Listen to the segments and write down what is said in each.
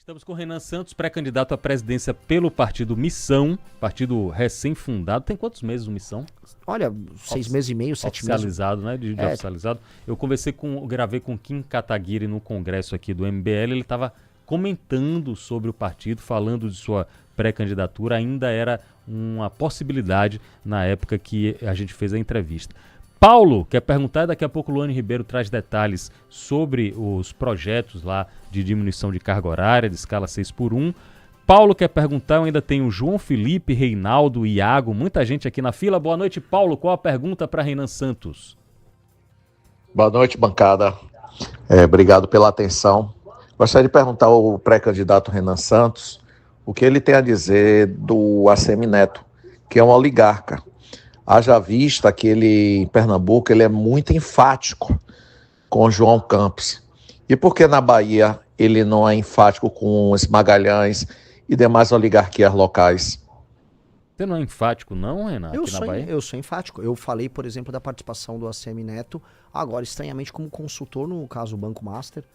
Estamos com o Renan Santos, pré-candidato à presidência pelo partido Missão, partido recém-fundado. Tem quantos meses o Missão? Olha, 6 meses e meio, 7 meses. Oficializado, né? De oficializado. Eu gravei com Kim Kataguiri no congresso aqui do MBL. Ele estava comentando sobre o partido, falando de sua pré-candidatura. Ainda era uma possibilidade na época que a gente fez a entrevista. Paulo quer perguntar, daqui a pouco o Luane Ribeiro traz detalhes sobre os projetos lá de diminuição de carga horária, de escala 6x1. Paulo quer perguntar, eu ainda tenho João Felipe, Reinaldo, Iago, muita gente aqui na fila. Boa noite, Paulo. Qual a pergunta para Renan Santos? Boa noite, bancada. Obrigado pela atenção. Gostaria de perguntar ao pré-candidato Renan Santos o que ele tem a dizer do ACM Neto, que é um oligarca. Haja vista que ele, em Pernambuco, ele é muito enfático com o João Campos. E por que na Bahia ele não é enfático com os Magalhães e demais oligarquias locais? Você não é enfático não, Renan, aqui na Bahia? Eu sou enfático. Eu falei, por exemplo, da participação do ACM Neto, agora estranhamente como consultor no caso Banco Master.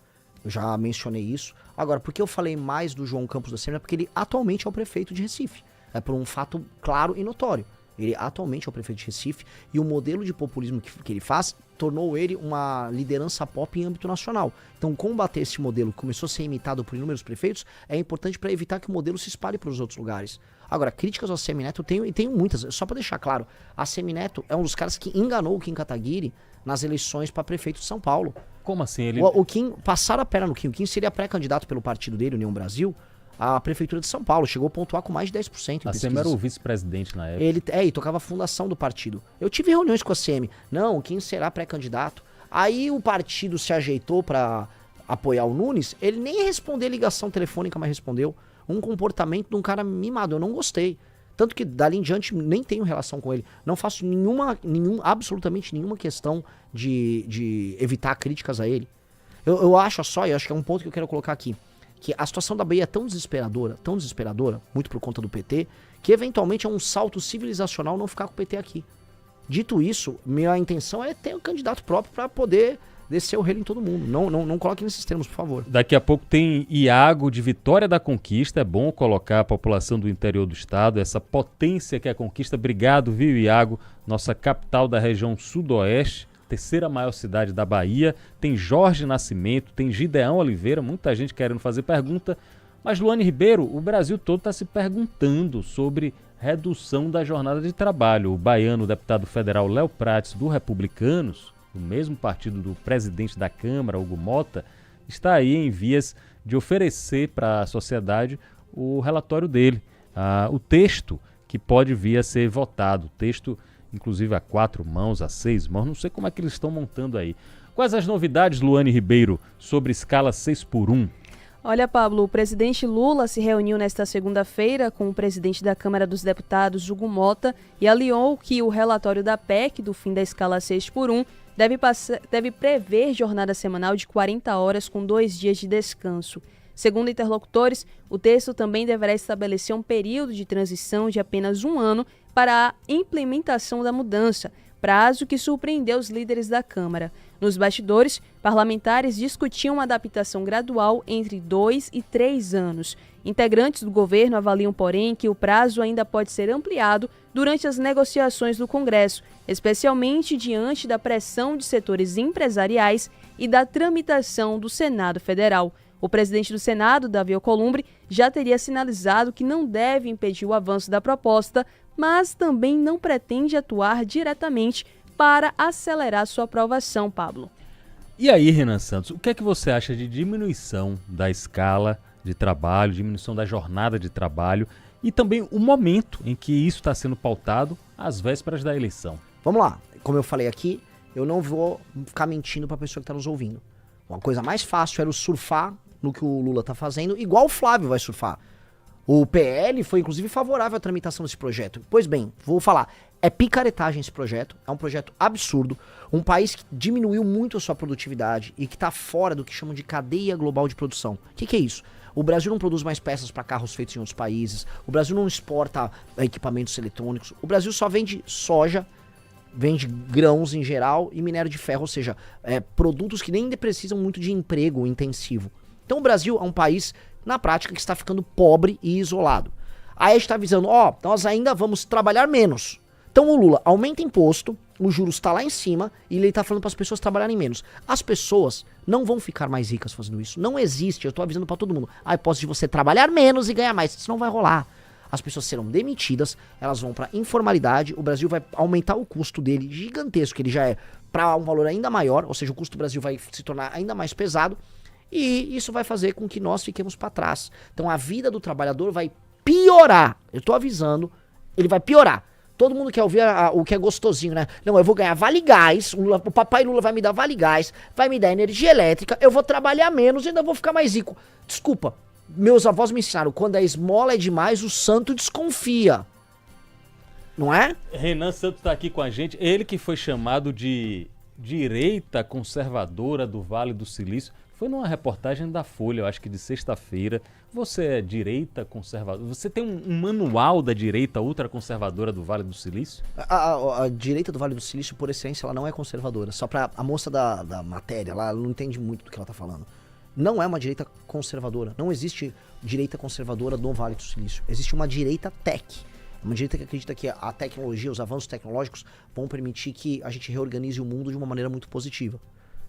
Eu já mencionei isso. Agora, por que eu falei mais do João Campos do ACM Neto? Porque ele atualmente é o prefeito de Recife. É por um fato claro e notório. Ele atualmente é o prefeito de Recife e o modelo de populismo que ele faz tornou ele uma liderança pop em âmbito nacional. Então, combater esse modelo que começou a ser imitado por inúmeros prefeitos é importante para evitar que o modelo se espalhe para os outros lugares. Agora, críticas ao ACM Neto eu tenho muitas. Só para deixar claro, a ACM Neto é um dos caras que enganou o Kim Kataguiri nas eleições para prefeito de São Paulo. Como assim? O Kim, passaram a perna no Kim. O Kim seria pré-candidato pelo partido dele, União Brasil, a prefeitura de São Paulo, chegou a pontuar com mais de 10% em a ACM era o vice-presidente na época. E tocava a fundação do partido. Eu tive reuniões com a ACM. Não, quem será pré-candidato? Aí o partido se ajeitou para apoiar o Nunes, ele nem respondeu ligação telefônica, mas respondeu. Um comportamento de um cara mimado, eu não gostei. Tanto que dali em diante nem tenho relação com ele. Não faço absolutamente nenhuma questão de evitar críticas a ele. Eu acho que é um ponto que eu quero colocar aqui. Que a situação da Bahia é tão desesperadora, muito por conta do PT, que eventualmente é um salto civilizacional não ficar com o PT aqui. Dito isso, minha intenção é ter um candidato próprio para poder descer o relo em todo mundo. Não coloque nesses termos, por favor. Daqui a pouco tem Iago de Vitória da Conquista. É bom colocar a população do interior do estado, essa potência que é a Conquista. Obrigado, viu, Iago? Nossa capital da região sudoeste. Terceira maior cidade da Bahia, tem Jorge Nascimento, tem Gideão Oliveira, muita gente querendo fazer pergunta, mas Luane Ribeiro, o Brasil todo está se perguntando sobre redução da jornada de trabalho. O baiano, o deputado federal Léo Prates, do Republicanos, do mesmo partido do presidente da Câmara, Hugo Mota, está aí em vias de oferecer para a sociedade o relatório dele, o texto que pode vir a ser votado, o texto inclusive a 4 mãos, a 6 mãos, não sei como é que eles estão montando aí. Quais as novidades, Luane Ribeiro, sobre escala 6x1? Olha, Pablo, o presidente Lula se reuniu nesta segunda-feira com o presidente da Câmara dos Deputados, Hugo Mota, e alinhou que o relatório da PEC, do fim da escala 6x1, deve prever jornada semanal de 40 horas com 2 dias de descanso. Segundo interlocutores, o texto também deverá estabelecer um período de transição de apenas 1 ano para a implementação da mudança, prazo que surpreendeu os líderes da Câmara. Nos bastidores, parlamentares discutiam uma adaptação gradual entre 2 e 3 anos. Integrantes do governo avaliam, porém, que o prazo ainda pode ser ampliado durante as negociações do Congresso, especialmente diante da pressão de setores empresariais e da tramitação do Senado Federal. O presidente do Senado, Davi Alcolumbre, já teria sinalizado que não deve impedir o avanço da proposta, mas também não pretende atuar diretamente para acelerar sua aprovação, Pablo. E aí, Renan Santos, o que é que você acha de diminuição da escala de trabalho, diminuição da jornada de trabalho e também o momento em que isso está sendo pautado às vésperas da eleição? Vamos lá, como eu falei aqui, eu não vou ficar mentindo para a pessoa que está nos ouvindo. Uma coisa mais fácil era surfar no que o Lula está fazendo, igual o Flávio vai surfar. O PL foi, inclusive, favorável à tramitação desse projeto. Pois bem, vou falar, é picaretagem esse projeto, é um projeto absurdo, um país que diminuiu muito a sua produtividade e que está fora do que chamam de cadeia global de produção. O que é isso? O Brasil não produz mais peças para carros feitos em outros países, o Brasil não exporta equipamentos eletrônicos, o Brasil só vende soja, vende grãos em geral e minério de ferro, ou seja, produtos que nem precisam muito de emprego intensivo. Então o Brasil é um país na prática que está ficando pobre e isolado. Aí a gente está avisando, ó, nós ainda vamos trabalhar menos. Então o Lula aumenta imposto, o juros está lá em cima e ele está falando para as pessoas trabalharem menos. As pessoas não vão ficar mais ricas fazendo isso. Não existe, eu estou avisando para todo mundo, a hipótese de você trabalhar menos e ganhar mais. Isso não vai rolar. As pessoas serão demitidas, elas vão para informalidade, o Brasil vai aumentar o custo dele gigantesco, que ele já é, para um valor ainda maior, ou seja, o custo do Brasil vai se tornar ainda mais pesado e isso vai fazer com que nós fiquemos para trás. Então a vida do trabalhador vai piorar. Eu estou avisando, ele vai piorar. Todo mundo quer ouvir o que é gostosinho, né? Não, eu vou ganhar Vale Gás, o papai Lula vai me dar Vale Gás, vai me dar energia elétrica, eu vou trabalhar menos e ainda vou ficar mais rico. Desculpa, meus avós me ensinaram, quando a esmola é demais, o santo desconfia. Não é? Renan Santos está aqui com a gente, ele que foi chamado de direita conservadora do Vale do Silício. Foi numa reportagem da Folha, eu acho que de sexta-feira. Você é direita conservadora? Você tem um manual da direita ultraconservadora do Vale do Silício? A direita do Vale do Silício, por essência, ela não é conservadora. Só pra a moça da matéria, ela não entende muito do que ela tá falando. Não é uma direita conservadora. Não existe direita conservadora no Vale do Silício. Existe uma direita tech. Uma direita que acredita que a tecnologia, os avanços tecnológicos vão permitir que a gente reorganize o mundo de uma maneira muito positiva.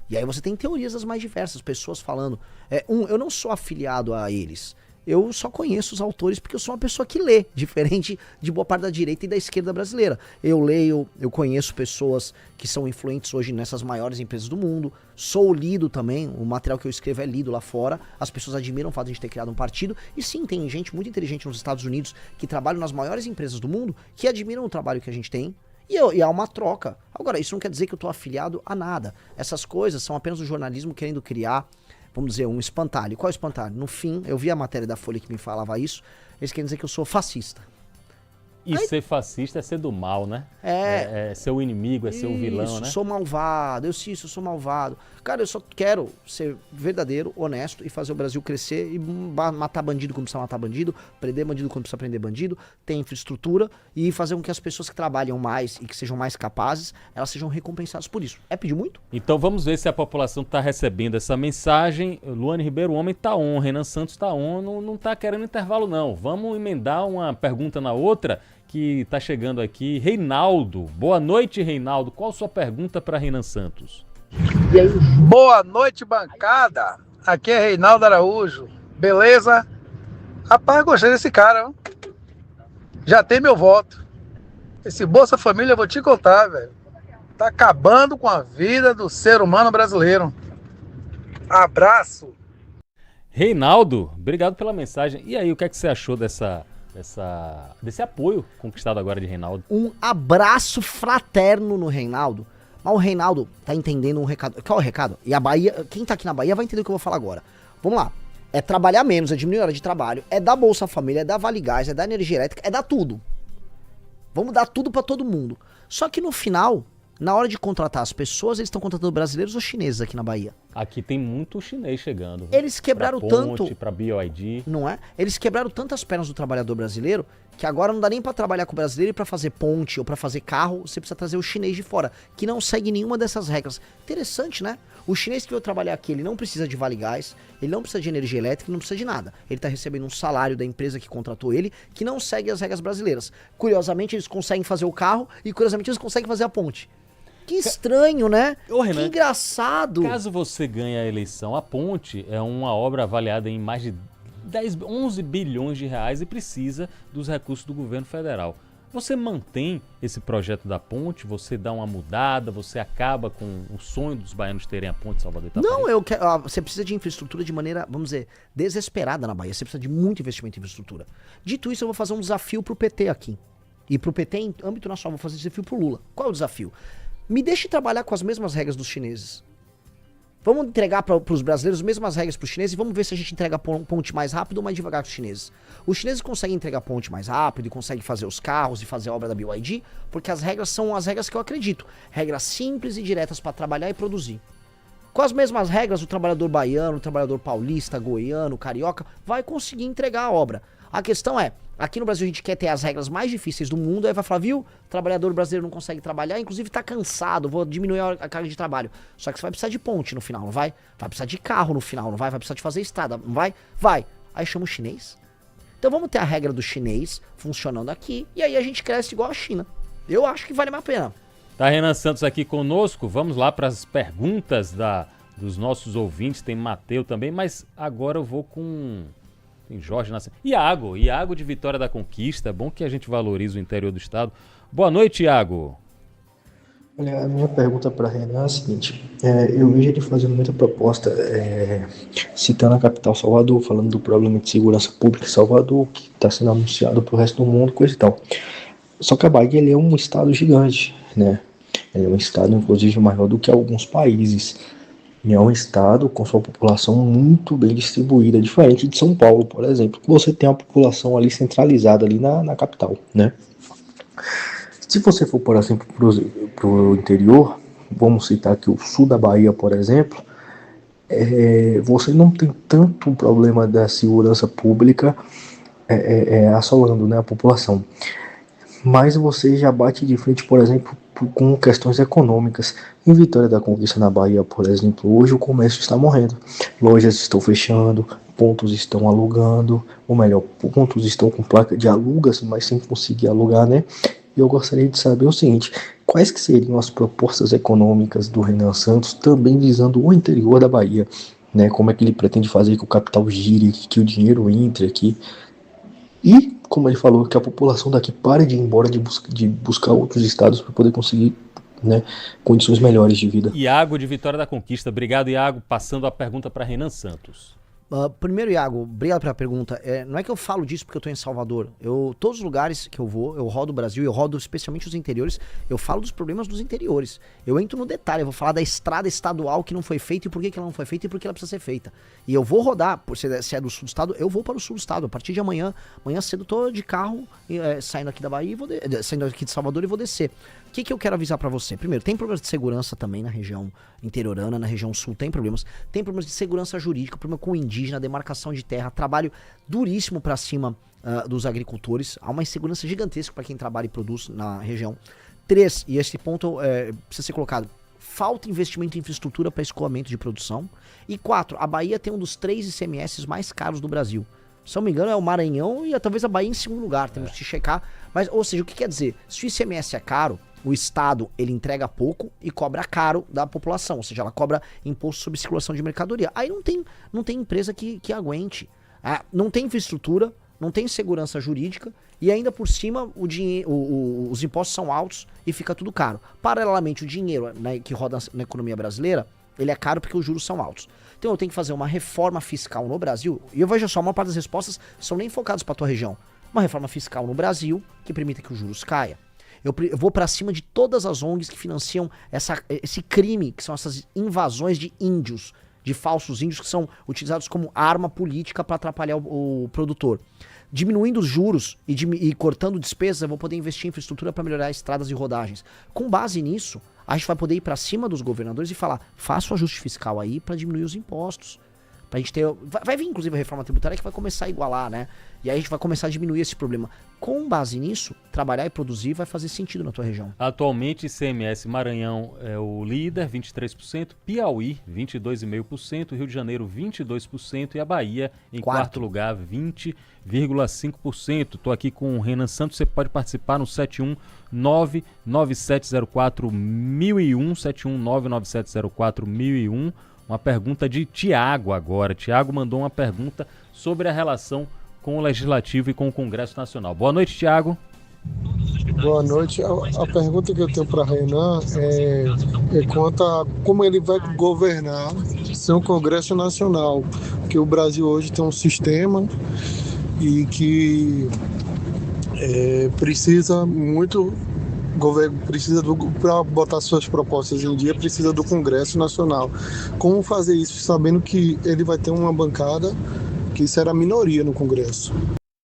E aí você tem teorias das mais diversas, pessoas falando. Eu não sou afiliado a eles. Eu só conheço os autores porque eu sou uma pessoa que lê, diferente de boa parte da direita e da esquerda brasileira. Eu leio, eu conheço pessoas que são influentes hoje nessas maiores empresas do mundo. Sou lido também, o material que eu escrevo é lido lá fora. As pessoas admiram o fato de a gente ter criado um partido. E sim, tem gente muito inteligente nos Estados Unidos que trabalha nas maiores empresas do mundo que admiram o trabalho que a gente tem. E há uma troca. Agora, isso não quer dizer que eu tô afiliado a nada. Essas coisas são apenas o jornalismo querendo criar, vamos dizer, um espantalho. Qual é o espantalho? No fim, eu vi a matéria da Folha que me falava isso, eles querem dizer que eu sou fascista. E aí, ser fascista é ser do mal, né? É ser o inimigo, é ser o vilão, né? Sou malvado, eu sou malvado. Cara, eu só quero ser verdadeiro, honesto e fazer o Brasil crescer e matar bandido quando precisa matar bandido, prender bandido quando precisa prender bandido, ter infraestrutura e fazer com que as pessoas que trabalham mais e que sejam mais capazes, elas sejam recompensadas por isso. É pedir muito? Então vamos ver se a população está recebendo essa mensagem. Luane Ribeiro, o homem tá on, Renan Santos tá on, não tá querendo intervalo não. Vamos emendar uma pergunta na outra que tá chegando aqui. Reinaldo, boa noite, Reinaldo. Qual a sua pergunta para Renan Santos? Boa noite, bancada. Aqui é Reinaldo Araújo. Beleza? Rapaz, gostei desse cara, ó. Já tem meu voto. Esse Bolsa Família, eu vou te contar, velho. Tá acabando com a vida do ser humano brasileiro. Abraço. Reinaldo, obrigado pela mensagem. E aí, o que é que você achou desse apoio conquistado agora de Reinaldo? Um abraço fraterno no Reinaldo. Mas o Reinaldo tá entendendo um recado. Qual é o recado? E a Bahia, quem tá aqui na Bahia vai entender o que eu vou falar agora. Vamos lá. É trabalhar menos, é diminuir a hora de trabalho, é dar Bolsa Família, é dar Vale Gás, é dar energia elétrica, é dar tudo. Vamos dar tudo pra todo mundo. Só que no final, na hora de contratar as pessoas, eles estão contratando brasileiros ou chineses aqui na Bahia? Aqui tem muito chinês chegando. Eles quebraram pra Ponte, tanto... pra BioID. Não é? Eles quebraram tantas pernas do trabalhador brasileiro que agora não dá nem pra trabalhar com o brasileiro e pra fazer ponte ou pra fazer carro, você precisa trazer o chinês de fora, que não segue nenhuma dessas regras. Interessante, né? O chinês que veio trabalhar aqui, ele não precisa de Vale Gás, ele não precisa de energia elétrica, não precisa de nada. Ele tá recebendo um salário da empresa que contratou ele, que não segue as regras brasileiras. Curiosamente, eles conseguem fazer o carro e curiosamente eles conseguem fazer a ponte. Que estranho, né? Ô, Renan, que engraçado. Caso você ganhe a eleição, a ponte é uma obra avaliada em mais de 11 bilhões de reais e precisa dos recursos do governo federal. Você mantém esse projeto da ponte, você dá uma mudada, você acaba com o sonho dos baianos terem a ponte Salvador Itaparica? Não, você precisa de infraestrutura de maneira, vamos dizer, desesperada na Bahia. Você precisa de muito investimento em infraestrutura. Dito isso, eu vou fazer um desafio pro PT aqui. E pro PT, em âmbito nacional, vou fazer um desafio pro Lula. Qual é o desafio? Me deixe trabalhar com as mesmas regras dos chineses. Vamos entregar para os brasileiros as mesmas regras para os chineses e vamos ver se a gente entrega ponte mais rápido ou mais devagar que os chineses. Os chineses conseguem entregar ponte mais rápido e conseguem fazer os carros e fazer a obra da BYD, porque as regras são as regras que eu acredito. Regras simples e diretas para trabalhar e produzir. Com as mesmas regras, o trabalhador baiano, o trabalhador paulista, goiano, carioca, vai conseguir entregar a obra. A questão é, aqui no Brasil a gente quer ter as regras mais difíceis do mundo, aí vai falar, viu, o trabalhador brasileiro não consegue trabalhar, inclusive tá cansado, vou diminuir a carga de trabalho. Só que você vai precisar de ponte no final, não vai? Vai precisar de carro no final, não vai? Vai precisar de fazer estrada, não vai? Vai. Aí chama o chinês. Então vamos ter a regra do chinês funcionando aqui, e aí a gente cresce igual a China. Eu acho que vale mais a pena. Tá Renan Santos aqui conosco, vamos lá para as perguntas dos nossos ouvintes, tem Mateu também, mas agora eu vou com Jorge Nascimento. Iago de Vitória da Conquista, é bom que a gente valorize o interior do estado. Boa noite, Iago. Olha, a minha pergunta para Renan é a seguinte, eu vejo ele fazendo muita proposta, citando a capital Salvador, falando do problema de segurança pública em Salvador, que está sendo anunciado para o resto do mundo, coisa e tal. Só que a Bahia ele é um estado gigante, né? Ele é um estado, inclusive, maior do que alguns países. E é um estado com sua população muito bem distribuída, diferente de São Paulo, por exemplo, que você tem a população ali centralizada ali na capital, né? Se você for, por exemplo, para o interior, vamos citar aqui o sul da Bahia, por exemplo, você não tem tanto problema da segurança pública assolando, né, a população. Mas você já bate de frente, por exemplo, com questões econômicas. Em Vitória da Conquista, na Bahia, por exemplo, hoje o comércio está morrendo. Lojas estão fechando, pontos estão alugando, ou melhor, pontos estão com placa de alugas, mas sem conseguir alugar, né? E eu gostaria de saber o seguinte, quais que seriam as propostas econômicas do Renan Santos, também visando o interior da Bahia, né? Como é que ele pretende fazer que o capital gire, que o dinheiro entre aqui, e, como ele falou, que a população daqui pare de ir embora, de buscar outros estados para poder conseguir, né, condições melhores de vida. Iago de Vitória da Conquista. Obrigado, Iago. Passando a pergunta para Renan Santos. Primeiro, Iago, obrigado pela pergunta. Não é que eu falo disso porque eu tô em Salvador. Todos os lugares que eu vou, eu rodo o Brasil, eu rodo especialmente os interiores, eu falo dos problemas dos interiores. Eu entro no detalhe, eu vou falar da estrada estadual que não foi feita e por que ela não foi feita e por que ela precisa ser feita. E eu vou rodar, se é do sul do estado, eu vou para o sul do estado. A partir de amanhã cedo, tô de carro, saindo aqui da Bahia, saindo aqui de Salvador e vou descer. O que eu quero avisar pra você? Primeiro, tem problemas de segurança também na região interiorana, na região sul tem problemas. Tem problemas de segurança jurídica, problema com o indígena, demarcação de terra, trabalho duríssimo pra cima dos agricultores. Há uma insegurança gigantesca pra quem trabalha e produz na região. 3, e esse ponto precisa ser colocado, falta investimento em infraestrutura para escoamento de produção. E 4, a Bahia tem um dos 3 ICMS mais caros do Brasil. Se não me engano, é o Maranhão e talvez a Bahia em segundo lugar. Temos que checar. Mas, ou seja, o que quer dizer? Se o ICMS é caro, o Estado ele entrega pouco e cobra caro da população. Ou seja, ela cobra imposto sobre circulação de mercadoria. Aí não tem empresa que aguente. Não tem infraestrutura, não tem segurança jurídica e ainda por cima os impostos são altos e fica tudo caro. Paralelamente, o dinheiro, né, que roda na economia brasileira, ele é caro porque os juros são altos. Então eu tenho que fazer uma reforma fiscal no Brasil, e eu vejo só, a maior parte das respostas são nem focadas para tua região. Uma reforma fiscal no Brasil que permita que os juros caia. Eu vou para cima de todas as ONGs que financiam esse crime, que são essas invasões de índios, de falsos índios que são utilizados como arma política para atrapalhar o produtor. Diminuindo os juros e cortando despesas, eu vou poder investir em infraestrutura para melhorar estradas e rodagens. Com base nisso, a gente vai poder ir para cima dos governadores e falar, faça o ajuste fiscal aí para diminuir os impostos. Pra gente ter, vai vir inclusive a reforma tributária que vai começar a igualar, né? E aí a gente vai começar a diminuir esse problema. Com base nisso, trabalhar e produzir vai fazer sentido na tua região. Atualmente, ICMS Maranhão é o líder, 23%, Piauí, 22,5%, Rio de Janeiro, 22% e a Bahia, em quarto lugar, 20,5%. Estou aqui com o Renan Santos, você pode participar no 71997041001, 71997041001. Uma pergunta de Tiago agora. Tiago mandou uma pergunta sobre a relação com o Legislativo e com o Congresso Nacional. Boa noite, Tiago. Boa noite. A pergunta que eu tenho para Renan é quanto a como ele vai governar sem o Congresso Nacional. Porque o Brasil hoje tem um sistema e que precisa muito... O governo precisa, para botar suas propostas em dia, precisa do Congresso Nacional. Como fazer isso sabendo que ele vai ter uma bancada que será minoria no Congresso?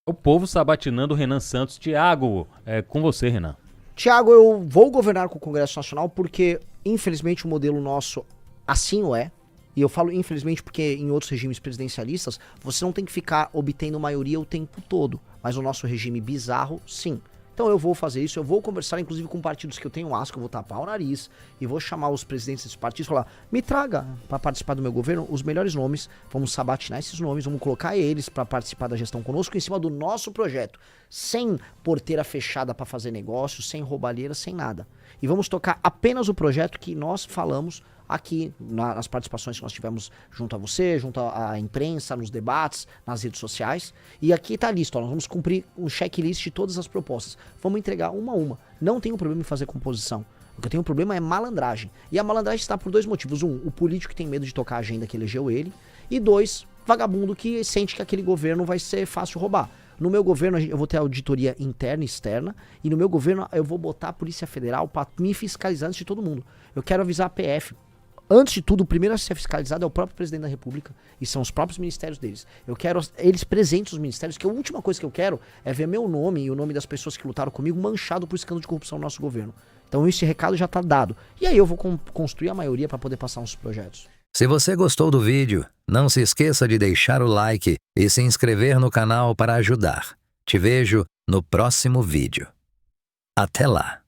O povo sabatinando o Renan Santos. Tiago, com você, Renan. Tiago, eu vou governar com o Congresso Nacional porque, infelizmente, o modelo nosso assim o é. E eu falo infelizmente porque em outros regimes presidencialistas, você não tem que ficar obtendo maioria o tempo todo. Mas o nosso regime bizarro, sim. Então eu vou fazer isso, eu vou conversar inclusive com partidos que eu tenho asco, eu vou tapar o nariz e vou chamar os presidentes desses partidos e falar, me traga para participar do meu governo os melhores nomes, vamos sabatinar esses nomes, vamos colocar eles para participar da gestão conosco em cima do nosso projeto, sem porteira fechada para fazer negócio, sem roubalheira, sem nada. E vamos tocar apenas o projeto que nós falamos aqui nas participações que nós tivemos junto a você, junto à imprensa, nos debates, nas redes sociais. E aqui tá a lista, ó, nós vamos cumprir um checklist de todas as propostas. Vamos entregar uma a uma. Não tenho problema em fazer composição. O que eu tenho problema é malandragem. E a malandragem está por dois motivos. Um, o político que tem medo de tocar a agenda que elegeu ele. E dois, vagabundo que sente que aquele governo vai ser fácil roubar. No meu governo eu vou ter auditoria interna e externa. E no meu governo eu vou botar a Polícia Federal para me fiscalizar antes de todo mundo. Eu quero avisar a PF. Antes de tudo, o primeiro a ser fiscalizado é o próprio presidente da República e são os próprios ministérios deles. Eu quero eles presentes nos ministérios, que a última coisa que eu quero é ver meu nome e o nome das pessoas que lutaram comigo manchado por escândalo de corrupção no nosso governo. Então esse recado já está dado. E aí eu vou construir a maioria para poder passar uns projetos. Se você gostou do vídeo, não se esqueça de deixar o like e se inscrever no canal para ajudar. Te vejo no próximo vídeo. Até lá!